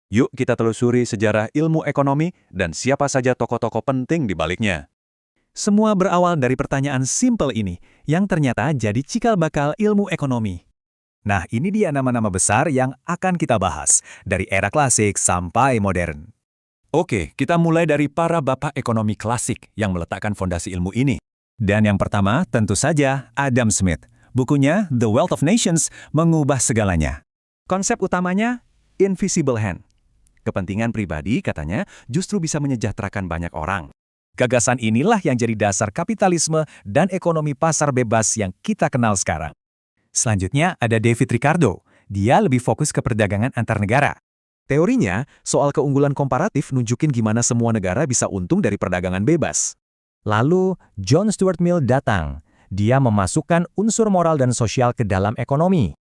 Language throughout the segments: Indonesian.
Yuk kita telusuri sejarah ilmu ekonomi dan siapa saja tokoh-tokoh penting di baliknya. Semua berawal dari pertanyaan simpel ini, yang ternyata jadi cikal bakal ilmu ekonomi. Nah, ini dia nama-nama besar yang akan kita bahas, dari era klasik sampai modern. Oke, kita mulai dari para bapak ekonomi klasik yang meletakkan fondasi ilmu ini. Dan yang pertama, tentu saja Adam Smith. Bukunya The Wealth of Nations mengubah segalanya. Konsep utamanya, invisible hand. Kepentingan pribadi, katanya, justru bisa menyejahterakan banyak orang. Gagasan inilah yang jadi dasar kapitalisme dan ekonomi pasar bebas yang kita kenal sekarang. Selanjutnya ada David Ricardo. Dia lebih fokus ke perdagangan antar negara. Teorinya, soal keunggulan komparatif nunjukin gimana semua negara bisa untung dari perdagangan bebas. Lalu, John Stuart Mill datang. Dia memasukkan unsur moral dan sosial ke dalam ekonomi.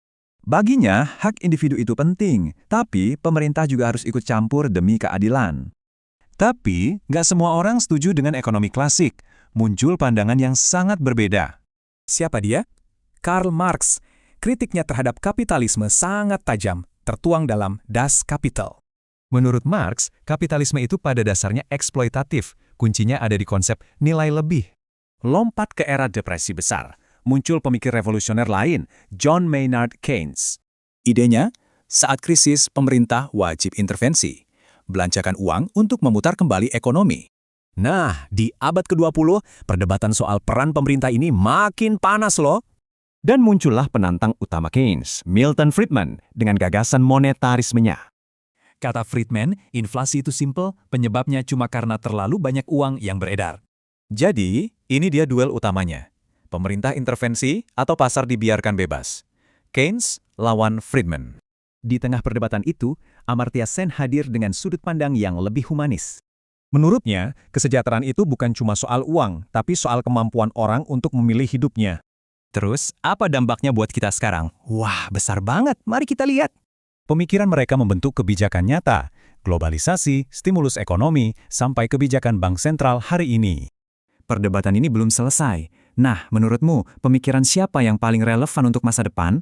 Baginya, hak individu itu penting, tapi pemerintah juga harus ikut campur demi keadilan. Tapi, nggak semua orang setuju dengan ekonomi klasik. Muncul pandangan yang sangat berbeda. Siapa dia? Karl Marx. Kritiknya terhadap kapitalisme sangat tajam, tertuang dalam Das Kapital. Menurut Marx, kapitalisme itu pada dasarnya eksploitatif. Kuncinya ada di konsep nilai lebih. Lompat ke era depresi besar. Muncul pemikir revolusioner lain, John Maynard Keynes. Idenya, saat krisis, pemerintah wajib intervensi. Belanjakan uang untuk memutar kembali ekonomi. Nah, di abad ke-20, perdebatan soal peran pemerintah ini makin panas loh. Dan muncullah penantang utama Keynes, Milton Friedman, dengan gagasan monetarismenya. Kata Friedman, inflasi itu simple, penyebabnya cuma karena terlalu banyak uang yang beredar. Jadi, ini dia duel utamanya. Pemerintah intervensi atau pasar dibiarkan bebas. Keynes lawan Friedman. Di tengah perdebatan itu, Amartya Sen hadir dengan sudut pandang yang lebih humanis. Menurutnya, kesejahteraan itu bukan cuma soal uang, tapi soal kemampuan orang untuk memilih hidupnya. Terus, apa dampaknya buat kita sekarang? Wah, besar banget. Mari kita lihat. Pemikiran mereka membentuk kebijakan nyata, globalisasi, stimulus ekonomi, sampai kebijakan bank sentral hari ini. Perdebatan ini belum selesai. Nah, menurutmu, pemikiran siapa yang paling relevan untuk masa depan?